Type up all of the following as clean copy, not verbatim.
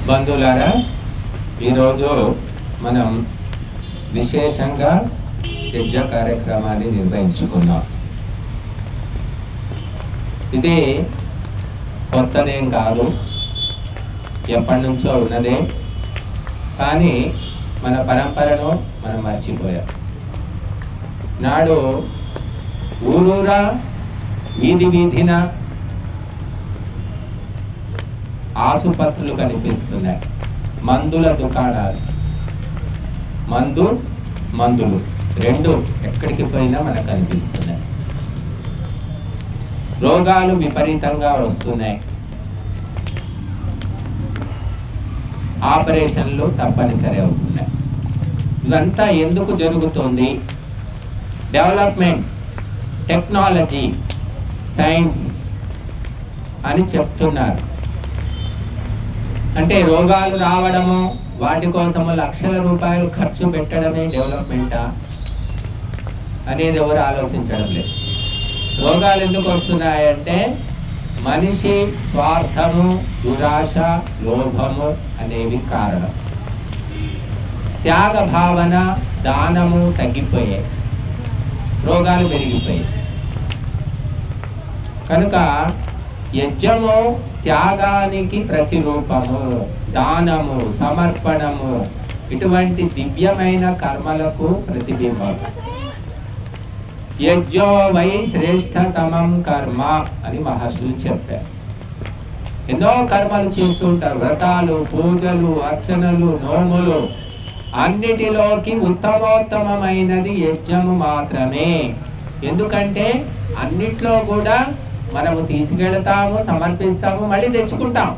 బంధువులారా, ఈరోజు మనం విశేషంగా యజ్ఞ కార్యక్రమాన్ని నిర్వహించుకున్నాం. ఇది కొత్తదేం కాదు, ఎప్పటి నుంచో ఉన్నదే. కానీ మన పరంపరను మనం మర్చిపోయాం. నాడు ఊరూరా వీధి వీధిన ఆసుపత్రులు కనిపిస్తున్నాయి, మందుల దుకాణాలు. మందులు రెండు ఎక్కడికి పోయినా మనకు కనిపిస్తున్నాయి. రోగాలు విపరీతంగా వస్తున్నాయి. ఆపరేషన్లు తప్పనిసరి అవుతున్నాయి. ఇదంతా ఎందుకు జరుగుతుంది? డెవలప్మెంట్, టెక్నాలజీ, సైన్స్ అని చెప్తున్నారు. అంటే రోగాలు రావడము, వాటి కోసము లక్షల రూపాయలు ఖర్చు పెట్టడమే డెవలప్మెంటా అనేది ఎవరు ఆలోచించడం లేదు. రోగాలు ఎందుకు వస్తున్నాయంటే మనిషి స్వార్థము, దురాశ, లోభము అనేవి కారణం. త్యాగ భావన, దానము తగ్గిపోయాయి, రోగాలు పెరిగిపోయాయి. కనుక యజ్ఞము త్యాగానికి ప్రతిరూపము, దానము, సమర్పణము ఇటువంటి దివ్యమైన కర్మలకు ప్రతిబింబం. యజ్ఞో వై శ్రేష్టతమం కర్మ అని మహర్షులు చెప్పారు. ఎన్నో కర్మలు చేస్తూ ఉంటారు, వ్రతాలు, పూజలు, అర్చనలు, నోములు. అన్నిటిలోకి ఉత్తమోత్తమైనది యజ్ఞము మాత్రమే. ఎందుకంటే అన్నిట్లో కూడా మనము తీసుకెళ్తాము, సమర్పిస్తాము, మళ్ళీ తెచ్చుకుంటాం.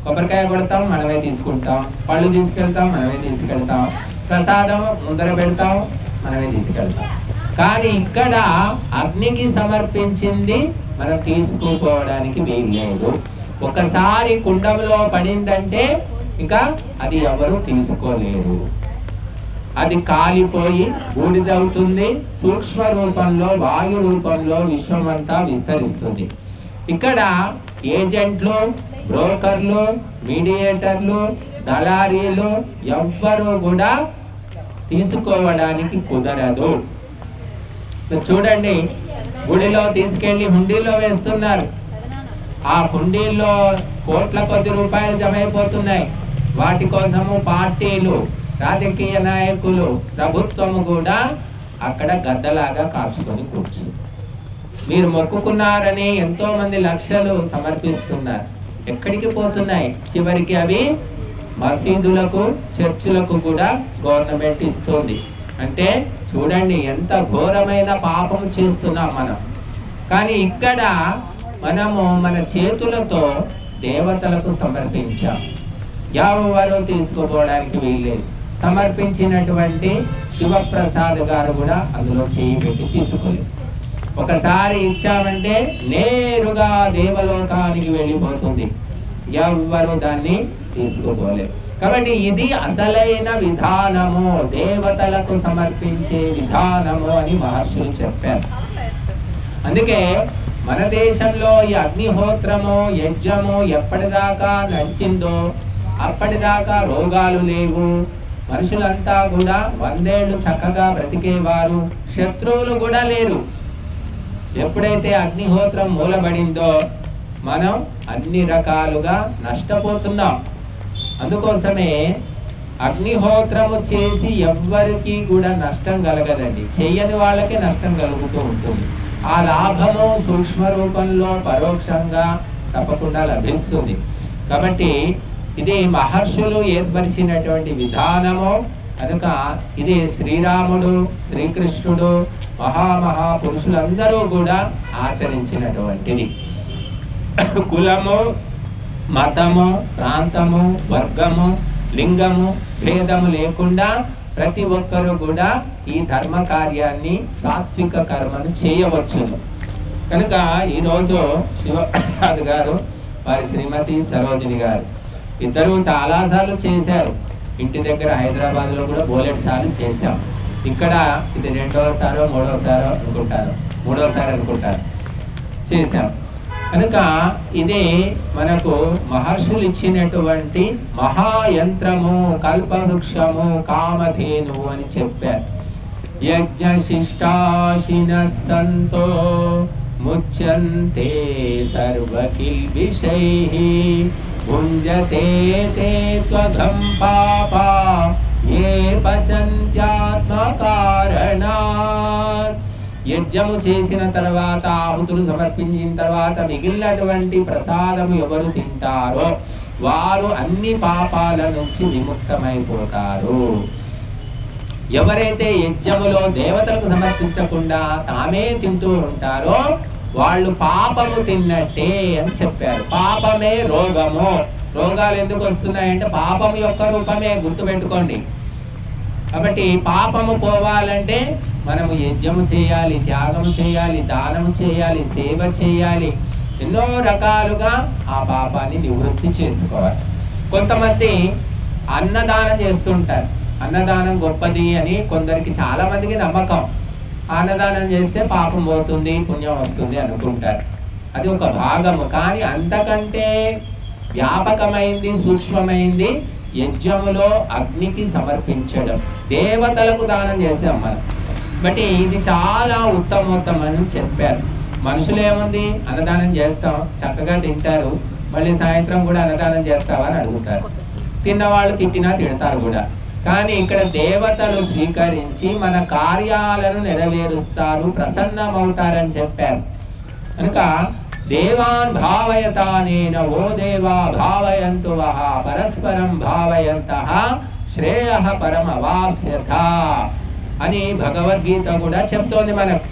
కొబ్బరికాయ కొడతాం, మనమే తీసుకుంటాం. పళ్ళు తీసుకెళ్తాం, మనమే తీసుకెళ్తాం. ప్రసాదం ముందర పెడతాం, మనమే తీసుకెళ్తాం. కానీ ఇక్కడ అగ్నికి సమర్పించింది మనం తీసుకోవడానికి వీల్లేదు. ఒకసారి కుండంలో పడిందంటే ఇంకా అది ఎవరు తీసుకోలేరు. అది కాలిపోయి బూడిదవుతుంది. సూక్ష్మ రూపంలో, వాయు రూపంలో విశ్వమంతా విస్తరిస్తుంది. ఇక్కడ ఏజెంట్లు, బ్రోకర్లు, మీడియేటర్లు, దళారీలు ఎవ్వరూ కూడా తీసుకోవడానికి కుదరదు. చూడండి, గుడిలో తీసుకెళ్ళి హుండీలో వేస్తున్నారు. ఆ హుండీల్లో కోట్ల కొద్ది రూపాయలు జమ అయిపోతున్నాయి. వాటి కోసము పార్టీలు, రాజకీయ నాయకులు, ప్రభుత్వము కూడా అక్కడ గద్దలాగా కాల్చుకొని కూర్చుంది. మీరు మొక్కుకున్నారని ఎంతో మంది లక్షలు సమర్పిస్తున్నారు. ఎక్కడికి పోతున్నాయి? చివరికి అవి మసీదులకు, చర్చిలకు కూడా గవర్నమెంట్ ఇస్తుంది. అంటే చూడండి ఎంత ఘోరమైన పాపం చేస్తున్నాం మనం. కానీ ఇక్కడ మనము మన చేతులతో దేవతలకు సమర్పించాం. ఎవరు తీసుకోవడానికి వీల్లేదు. సమర్పించినటువంటి శివప్రసాద్ గారు కూడా అందులో చేయి పెట్టి తీసుకోలేదు. ఒకసారి ఇచ్చామంటే నేరుగా దేవలోకానికి వెళ్ళిపోతుంది. ఎవ్వరు దాన్ని తీసుకోలేదు. కాబట్టి ఇది అసలైన విధానము, దేవతలకు సమర్పించే విధానము అని మహర్షులు చెప్పారు. అందుకే మన దేశంలో ఈ అగ్నిహోత్రము, యజ్ఞము ఎప్పటిదాకా నడిచిందో అప్పటిదాకా రోగాలు లేవు. మనుషులంతా కూడా 100 ఏళ్ళు చక్కగా బ్రతికేవారు. శత్రువులు కూడా లేరు. ఎప్పుడైతే అగ్నిహోత్రం మూలబడిందో మనం అన్ని రకాలుగా నష్టపోతున్నాం. అందుకోసమే అగ్నిహోత్రము చేసి ఎవ్వరికి కూడా నష్టం కలగదండి. చెయ్యని వాళ్ళకే నష్టం కలుగుతూ ఉంటుంది. ఆ లాభము సూక్ష్మ రూపంలో పరోక్షంగా తప్పకుండా లభిస్తుంది. కాబట్టి ఇది మహర్షులు ఏర్పరిచినటువంటి విధానము. కనుక ఇది శ్రీరాముడు, శ్రీకృష్ణుడు, మహాపురుషులందరూ కూడా ఆచరించినటువంటిది. కులము, మతము, ప్రాంతము, వర్గము, లింగము భేదము లేకుండా ప్రతి ఒక్కరూ కూడా ఈ ధర్మ కార్యాన్ని, సాత్విక కర్మను చేయవచ్చును. కనుక ఈరోజు శివప్రసాద్ గారు, వారి శ్రీమతి సరోజిని గారు ఇద్దరు చాలాసార్లు చేశారు. ఇంటి దగ్గర హైదరాబాద్లో కూడా బోలెడ్ సార్లు చేశాం. ఇక్కడ ఇది 2వ సారో 3వ సారో అనుకుంటాను, 3వ సారి అనుకుంటాను చేశాం. కనుక ఇదే మనకు మహర్షులు ఇచ్చినటువంటి మహాయంత్రము, కల్పవృక్షము, కామధేను అని చెప్పారు. యజ్ఞశిష్టాశిన సంతో ముచ్యంతే సర్వకిల్బిషైః భుంజతే తే త్వఘం పాపా ఏ పచంత్యాత్మకారణాత్. యజ్ఞము చేసిన తర్వాత, ఆహుతులు సమర్పించిన తర్వాత మిగిలినటువంటి ప్రసాదము ఎవరు తింటారో వారు అన్ని పాపాల నుంచి విముక్తమైపోతారు. ఎవరైతే యజ్ఞములో దేవతలకు సమర్పించకుండా తామే తింటూ ఉంటారో వాళ్ళు పాపము తిన్నట్టే అని చెప్పారు. పాపమే రోగము. రోగాలు ఎందుకు వస్తున్నాయంటే పాపము యొక్క రూపమే, గుర్తుపెట్టుకోండి. కాబట్టి పాపము పోవాలంటే మనము యజ్ఞము చేయాలి, త్యాగము చేయాలి, దానము చేయాలి, సేవ చేయాలి, ఎన్నో రకాలుగా ఆ పాపాన్ని నివృత్తి చేసుకోవాలి. కొంతమంది అన్నదానం చేస్తుంటారు. అన్నదానం గొప్పది అని కొందరికి, చాలా మందికి నమ్మకం. అన్నదానం చేస్తే పాపం పోతుంది, పుణ్యం వస్తుంది అనుకుంటారు. అది ఒక భాగము. కానీ అంతకంటే వ్యాపకమైంది, సూక్ష్మమైంది యజ్ఞములో అగ్నికి సమర్పించడం. దేవతలకు దానం చేసాం మనం. బట్టి ఇది చాలా ఉత్తమోత్తమని చెప్పారు. మనుషులు ఏముంది, అన్నదానం చేస్తాం, చక్కగా తింటారు, మళ్ళీ సాయంత్రం కూడా అన్నదానం చేస్తావా అని అడుగుతారు. తిన్నవాళ్ళు తిట్టినా తిడతారు కూడా. కానీ ఇక్కడ దేవతలు స్వీకరించి మన కార్యాలను నెరవేరుస్తారు, ప్రసన్నమవుతారని చెప్పారు. కనుక దేవాన్ భావయతానేన ఓ దేవా భావయంతు వహ పరస్పరం భావయంతః శ్రేయః పరమవాప్స్యథ అని భగవద్గీత కూడా చెప్తోంది మనకు.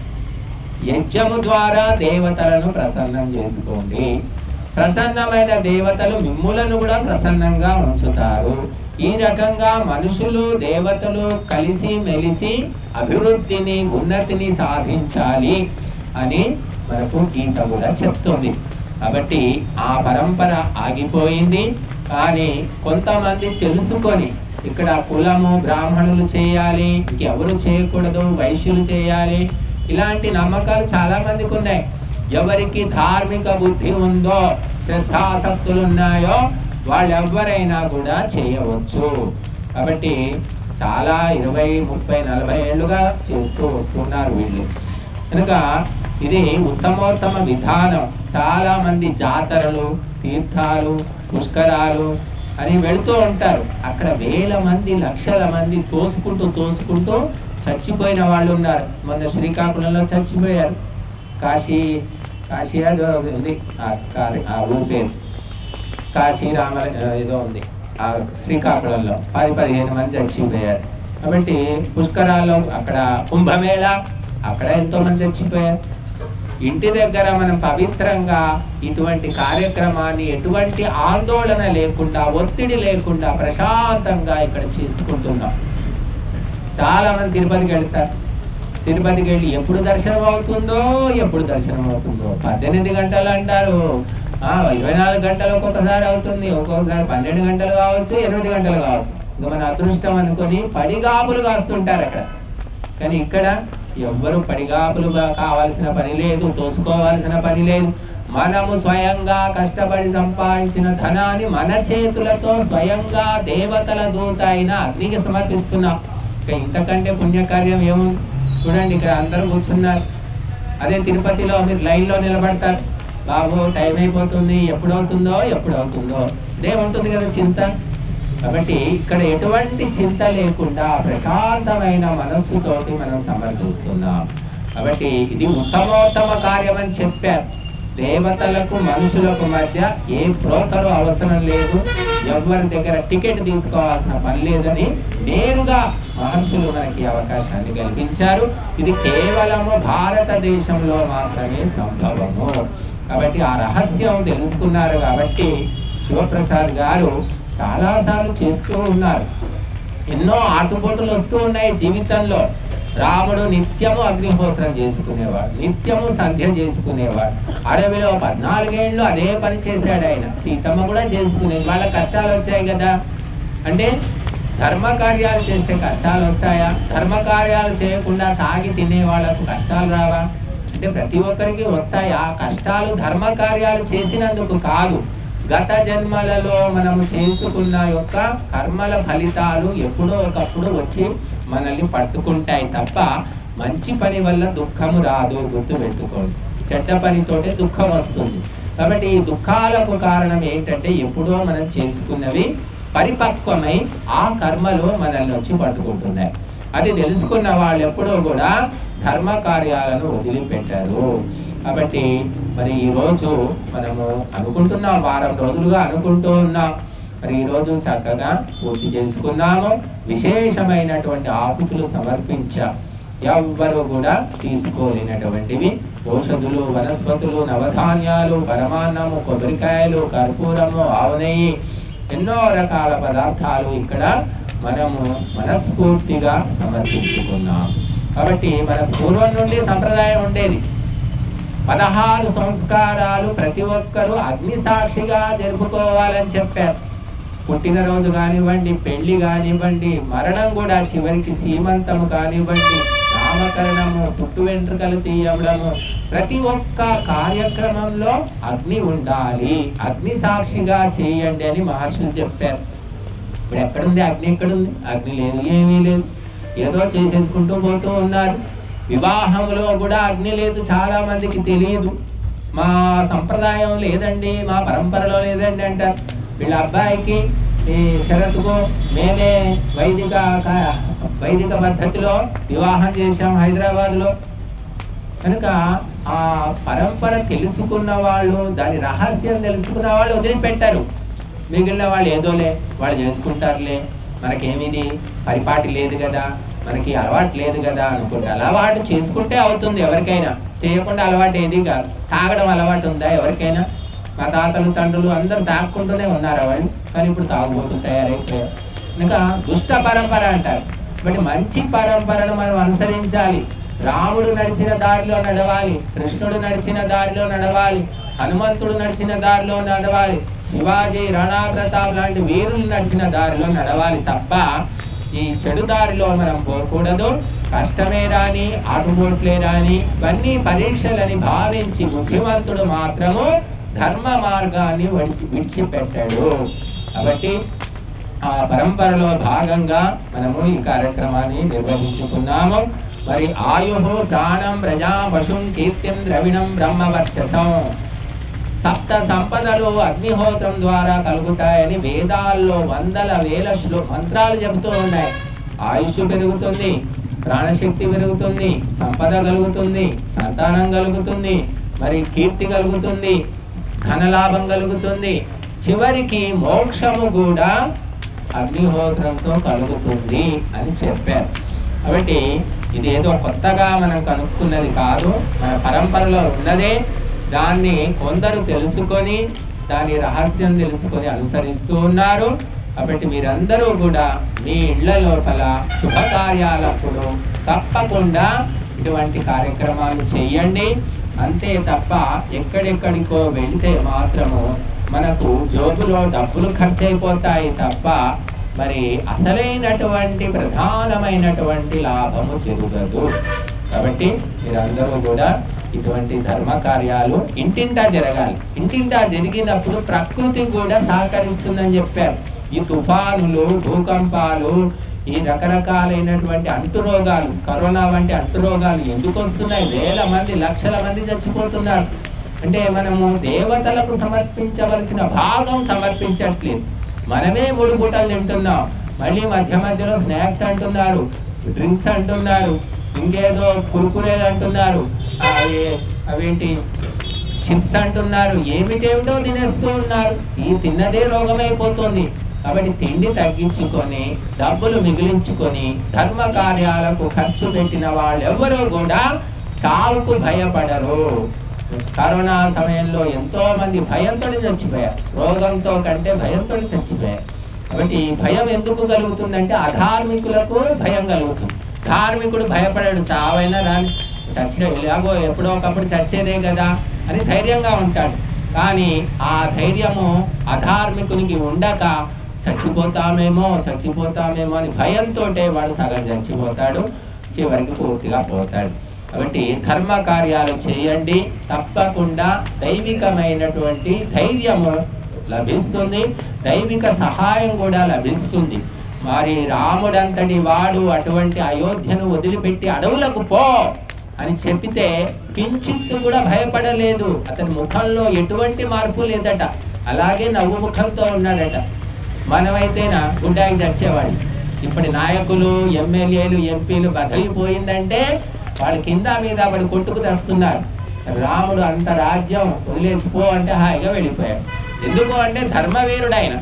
యజ్ఞము ద్వారా దేవతలను ప్రసన్నం చేసుకోండి. ప్రసన్నమైన దేవతలు మిమ్ములను కూడా ప్రసన్నంగా ఉంచుతారు. ఈ రకంగా మనుషులు దేవతలు కలిసి మెలిసి అభివృద్ధిని, ఉన్నతిని సాధించాలి అని మనకు గీత కూడా చెప్తుంది. కాబట్టి ఆ పరంపర ఆగిపోయింది. కానీ కొంతమంది తెలుసుకొని ఇక్కడ కులము బ్రాహ్మణులు చేయాలి, ఇంకెవరు చేయకూడదు, వైశ్యులు చేయాలి, ఇలాంటి నమ్మకాలు చాలా మందికి ఉన్నాయి. ఎవరికి ధార్మిక బుద్ధి ఉందో, శ్రద్ధాసక్తులు ఉన్నాయో వాళ్ళు ఎవరైనా కూడా చేయవచ్చు. కాబట్టి చాలా 20, 30, 40 ఏళ్ళుగా చేస్తూ వస్తున్నారు వీళ్ళు. కనుక ఇది ఉత్తమోత్తమ విధానం. చాలా మంది జాతరలు, తీర్థాలు, పుష్కరాలు అని వెళుతూ ఉంటారు. అక్కడ వేల మంది, లక్షల మంది తోసుకుంటూ చచ్చిపోయిన వాళ్ళు ఉన్నారు. మొన్న శ్రీకాకుళంలో చచ్చిపోయారు. కాశీ అది ఉంది, ఆ ఊరి పేరు కాశీరామ ఏదో ఉంది. ఆ శ్రీకాకుళంలో 10-15 మంది చచ్చిపోయారు. కాబట్టి పుష్కరాల్లో, అక్కడ కుంభమేళ, అక్కడ ఎంతో మంది చచ్చిపోయారు. ఇంటి దగ్గర మనం పవిత్రంగా ఇటువంటి కార్యక్రమాన్ని ఎటువంటి ఆందోళన లేకుండా, ఒత్తిడి లేకుండా ప్రశాంతంగా ఇక్కడ చేసుకుంటున్నాం. చాలా మంది తిరుపతికి వెళ్తారు. తిరుపతికి వెళ్ళి ఎప్పుడు దర్శనం అవుతుందో 18 గంటలు అంటారు, 24 గంటలు ఒక్కొక్కసారి అవుతుంది, ఒక్కొక్కసారి 12 గంటలు కావచ్చు, 8 గంటలు కావచ్చు. ఇంకా మన అదృష్టం అనుకొని పడిగాపులు కాస్తుంటారు అక్కడ. కానీ ఇక్కడ ఎవ్వరు పడిగాపులుగా కావాల్సిన పని లేదు, తోసుకోవాల్సిన పని లేదు. మనము స్వయంగా కష్టపడి సంపాదించిన ధనాన్ని మన చేతులతో స్వయంగా దేవతల దూత అయిన అగ్నికి సమర్పిస్తున్నాం. ఇక ఇంతకంటే పుణ్యకార్యం ఏముంది? చూడండి, ఇక్కడ అందరూ కూర్చున్నారు. అదే తిరుపతిలో మీరు లైన్లో నిలబడతారు, బాబు టైం అయిపోతుంది, ఎప్పుడవుతుందో ఇదే ఉంటుంది కదా చింత. కాబట్టి ఇక్కడ ఎటువంటి చింత లేకుండా ప్రశాంతమైన మనస్సుతోటి మనం సమర్పిస్తున్నాం. కాబట్టి ఇది ఉత్తమోత్తమ కార్యం అని చెప్పారు. దేవతలకు మనుషులకు మధ్య ఏ బ్రోకరు అవసరం లేదు, ఎవరి దగ్గర టికెట్ తీసుకోవాల్సిన పని లేదని నేరుగా మహర్షులు మనకి అవకాశాన్ని కల్పించారు. ఇది కేవలము భారతదేశంలో మాత్రమే సంభవము. కాబట్టి ఆ రహస్యం తెలుసుకున్నారు. కాబట్టి శివప్రసాద్ గారు చాలాసార్లు చేస్తూ ఉన్నారు. ఎన్నో ఆటుపోటులు వస్తూ ఉన్నాయి జీవితంలో. రాముడు నిత్యము అగ్నిహోత్రం చేసుకునేవాడు, నిత్యము సంధ్య చేసుకునేవాడు. అడవిలో 14 ఏళ్ళు అదే పని చేశాడు ఆయన. సీతమ్మ కూడా చేసుకునేది. వాళ్ళ కష్టాలు వచ్చాయి కదా. అంటే ధర్మకార్యాలు చేస్తే కష్టాలు వస్తాయా? ధర్మకార్యాలు చేయకుండా తాగి తినే వాళ్ళకు కష్టాలు రావా? అంటే ప్రతి ఒక్కరికి వస్తాయి. ఆ కష్టాలు ధర్మ కార్యాలు చేసినందుకు కాదు, గత జన్మలలో మనము చేసుకున్న యొక్క కర్మల ఫలితాలు ఎప్పుడో ఒకప్పుడు వచ్చి మనల్ని పట్టుకుంటాయి తప్ప మంచి పని వల్ల దుఃఖము రాదు. గుర్తుపెట్టుకోండి, చెడ్డ పనితోటే దుఃఖం వస్తుంది. కాబట్టి ఈ దుఃఖాలకు కారణం ఏంటంటే ఎప్పుడో మనం చేసుకున్నవి పరిపక్వమై ఆ కర్మలు మనల్ని వచ్చి పట్టుకుంటున్నాయి. అది తెలుసుకున్న వాళ్ళు ఎప్పుడూ కూడా ధర్మ కార్యాలను వదిలిపెట్టారు. కాబట్టి మరి ఈరోజు మనము అనుకుంటున్నాం, వారం రోజులుగా అనుకుంటూ ఉన్నాం, మరి ఈరోజు చక్కగా పూర్తి చేసుకున్నాము. విశేషమైనటువంటి ఆహుతులు సమర్పించాం. ఎవ్వరూ కూడా తీసుకోలేనటువంటివి ఔషధులు, వనస్పతులు, నవధాన్యాలు, పరమాన్నము, కొబ్బరికాయలు, కర్పూరము, ఆవు నెయ్యి, ఎన్నో రకాల పదార్థాలు ఇక్కడ మనము మనస్ఫూర్తిగా సమర్పించుకున్నాం. కాబట్టి మన పూర్వం నుండి సంప్రదాయం ఉండేది, 16 సంస్కారాలు ప్రతి ఒక్కరూ అగ్ని సాక్షిగా జరుపుకోవాలని చెప్పారు. పుట్టినరోజు కానివ్వండి, పెళ్లి కానివ్వండి, మరణం కూడా, చివరికి సీమంతము కానివ్వండి, నామకరణము, పుట్టు వెంట్రుకలు తీయడము, ప్రతి ఒక్క కార్యక్రమంలో అగ్ని ఉండాలి, అగ్ని సాక్షిగా చేయండి అని మహర్షులు చెప్పారు. ఇప్పుడు ఎక్కడుంది అగ్ని? ఎక్కడుంది? అగ్ని లేదు, ఏమీ లేదు, ఏదో చేసేసుకుంటూ పోతూ ఉన్నారు. వివాహంలో కూడా అగ్ని లేదు, చాలా మందికి తెలియదు. మా సంప్రదాయం లేదండి, మా పరంపరలో లేదండి అంటారు. వీళ్ళ అబ్బాయికి ఈ షరతుకు మేమే వైదిక పద్ధతిలో వివాహం చేశాం హైదరాబాద్లో. కనుక ఆ పరంపర తెలుసుకున్న వాళ్ళు, దాని రహస్యం తెలుసుకున్న వాళ్ళు వదిలిపెట్టారు. మిగిలిన వాళ్ళు ఏదోలే, వాళ్ళు చేసుకుంటారులే, మనకేమిది పరిపాటి లేదు కదా, మనకి అలవాటు లేదు కదా అనుకుంటే, అలవాటు చేసుకుంటే అవుతుంది ఎవరికైనా, చేయకుండా అలవాటు ఏది కాదు. తాగడం అలవాటు ఉందా ఎవరికైనా? మా తాతలు తండ్రులు అందరూ తాక్కుంటూనే ఉన్నారు వాళ్ళు, కానీ ఇప్పుడు తాగుబోతూ తయారైపోయారు. ఇంకా దుష్ట పరంపర అంటారు. బట్ మంచి పరంపరను మనం అనుసరించాలి. రాముడు నడిచిన దారిలో నడవాలి, కృష్ణుడు నడిచిన దారిలో నడవాలి, హనుమంతుడు నడిచిన దారిలో నడవాలి, శివాజీ, రాణా ప్రతాప్ లాంటి వీరులు నడిచిన దారిలో నడవాలి తప్ప ఈ చెడు దారిలో మనం పోకూడదు. కష్టమే రాని, ఆటుపోట్లే రాని, ఇవన్నీ పరీక్షలని భావించి బుద్ధిమంతుడు మాత్రము ధర్మ మార్గాన్ని విడిచిపెట్టాడు. కాబట్టి ఆ పరంపరలో భాగంగా మనము ఈ కార్యక్రమాన్ని నిర్వహించుకున్నాము. మరి ఆయుః ప్రాణం ప్రజా పశుం కీర్తిం ద్రవిణం బ్రహ్మవర్చసం, సప్త సంపదలు అగ్నిహోత్రం ద్వారా కలుగుతాయని వేదాల్లో వందల వేల మంత్రాలు చెబుతూ ఉన్నాయి. ఆయుష్ పెరుగుతుంది, ప్రాణశక్తి పెరుగుతుంది, సంపద కలుగుతుంది, సంతానం కలుగుతుంది, మరి కీర్తి కలుగుతుంది, ధనలాభం కలుగుతుంది, చివరికి మోక్షము కూడా అగ్నిహోత్రంతో కలుగుతుంది అని చెప్పారు. కాబట్టి ఇదేదో కొత్తగా మనం కనుక్కున్నది కాదు, మన పరంపరలో ఉన్నదే. దాన్ని కొందరు తెలుసుకొని, దాని రహస్యం తెలుసుకొని అనుసరిస్తూ ఉన్నారు. కాబట్టి మీరందరూ కూడా మీ ఇళ్ల లోపల శుభకార్యాలప్పుడు తప్పకుండా ఇటువంటి కార్యక్రమాలు చేయండి. అంతే తప్ప ఎక్కడెక్కడికో వెళితే మాత్రము మనకు జోబులో డబ్బులు ఖర్చు అయిపోతాయి తప్ప మరి అసలైనటువంటి ప్రధానమైనటువంటి లాభము జరగదు. కాబట్టి మీరందరూ కూడా ఇటువంటి ధర్మ కార్యాలు ఇంటింటా జరగాలి. ఇంటింటా జరిగినప్పుడు ప్రకృతి కూడా సహకరిస్తుందని చెప్పారు. ఈ తుఫానులు, భూకంపాలు, ఈ రకరకాలైనటువంటి అంటురోగాలు, కరోనా వంటి అంటురోగాలు ఎందుకు వస్తున్నాయి? వేల మంది, లక్షల మంది చచ్చిపోతున్నారు. అంటే మనము దేవతలకు సమర్పించవలసిన భాగం సమర్పించట్లేదు. మనమే 3 పూటలు తింటున్నాం, మళ్ళీ మధ్య మధ్యలో స్నాక్స్ అంటున్నారు, డ్రింక్స్ అంటున్నారు, ఇంకేదో కురుకురేలు అంటున్నారు, అవేంటి చిప్స్ అంటున్నారు, ఏమిటేమిటో తినేస్తూ ఉన్నారు. ఈ తిన్నదే రోగమైపోతుంది. కాబట్టి తిండి తగ్గించుకొని, డబ్బులు మిగిలించుకొని ధర్మ కార్యాలకు ఖర్చు పెట్టిన వాళ్ళు ఎవరూ కూడా చావుకు భయపడరు. కరోనా సమయంలో ఎంతో మంది భయంతో చచ్చిపోయారు, రోగంతో కంటే భయంతో చచ్చిపోయారు. కాబట్టి ఈ భయం ఎందుకు కలుగుతుందంటే అధార్మికులకు భయం కలుగుతుంది. ధార్మికుడు భయపడాడు, చావైనా రాని, చచ్చిన ఎలాగో ఎప్పుడో ఒకప్పుడు చచ్చేదే కదా అని ధైర్యంగా ఉంటాడు. కానీ ఆ ధైర్యము అధార్మికునికి ఉండక చచ్చిపోతామేమో అని భయంతో వాడు సగం చచ్చిపోతాడు, చివరికి పూర్తిగా పోతాడు. కాబట్టి ధర్మ కార్యాలు చేయండి, తప్పకుండా దైవికమైనటువంటి ధైర్యము లభిస్తుంది, దైవిక సహాయం కూడా లభిస్తుంది. మరి రాముడంతటి వాడు అటువంటి అయోధ్యను వదిలిపెట్టి అడవులకు పో అని చెప్పితే కించిత్తు కూడా భయపడలేదు. అతని ముఖంలో ఎటువంటి మార్పు లేదట, అలాగే నవ్వు ముఖంతో ఉన్నాడట. మనమైతేనా గుండాకి తెచ్చేవాడు. ఇప్పటి నాయకులు, ఎమ్మెల్యేలు, ఎంపీలు బదిలిపోయిందంటే వాళ్ళు కింద మీద వాడు కొట్టుకు తెస్తున్నారు. రాముడు అంత రాజ్యం వదిలేసిపో అంటే హాయిగా వెళ్ళిపోయాడు. ఎందుకు అంటే ధర్మవీరుడు, ఆయన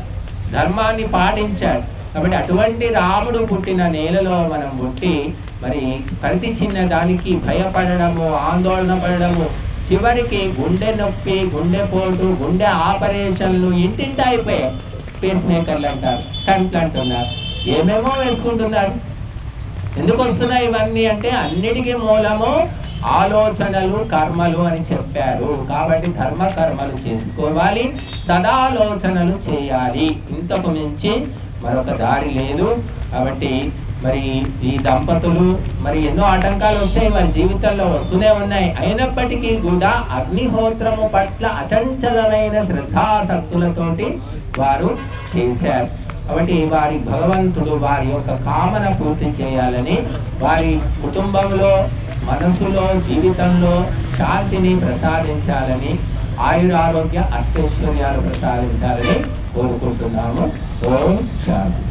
ధర్మాన్ని పాటించాడు. కాబట్టి అటువంటి రాముడు పుట్టిన నేలలో మనం పుట్టి మరి ప్రతి చిన్న దానికి భయపడము, ఆందోళన పడము, చివరికి గుండె నొప్పి, గుండెపోటు, గుండె ఆపరేషన్లు ఇంటింటి అయిపోయాయి. పేస్ మేకర్లు అంటారు, స్టంట్లు అంటున్నారు, ఏమేమో వేసుకుంటున్నారు. ఎందుకు వస్తున్నాయి ఇవన్నీ అంటే అన్నిటికీ మూలము ఆలోచనలు, కర్మలు అని చెప్పారు. కాబట్టి ధర్మ కర్మలు చేసుకోవాలి, సదాలోచనలు చేయాలి. ఇంతకు మించి మరొక దారి లేదు. కాబట్టి మరి ఈ దంపతులు మరి ఎన్నో ఆటంకాలు వచ్చాయి, వారి జీవితంలో వస్తూనే ఉన్నాయి. అయినప్పటికీ కూడా అగ్నిహోత్రము పట్ల అచంచలమైన శ్రద్ధాసక్తులతోటి వారు చేశారు. కాబట్టి వారి భగవంతుడు వారి యొక్క కామన పూర్తి చేయాలని, వారి కుటుంబంలో, మనసులో, జీవితంలో శాంతిని ప్రసాదించాలని, ఆయురారోగ్య అష్టైశ్వర్యాలు ప్రసాదించాలని కోరుకుంటున్నాము. ఓం శాంతి.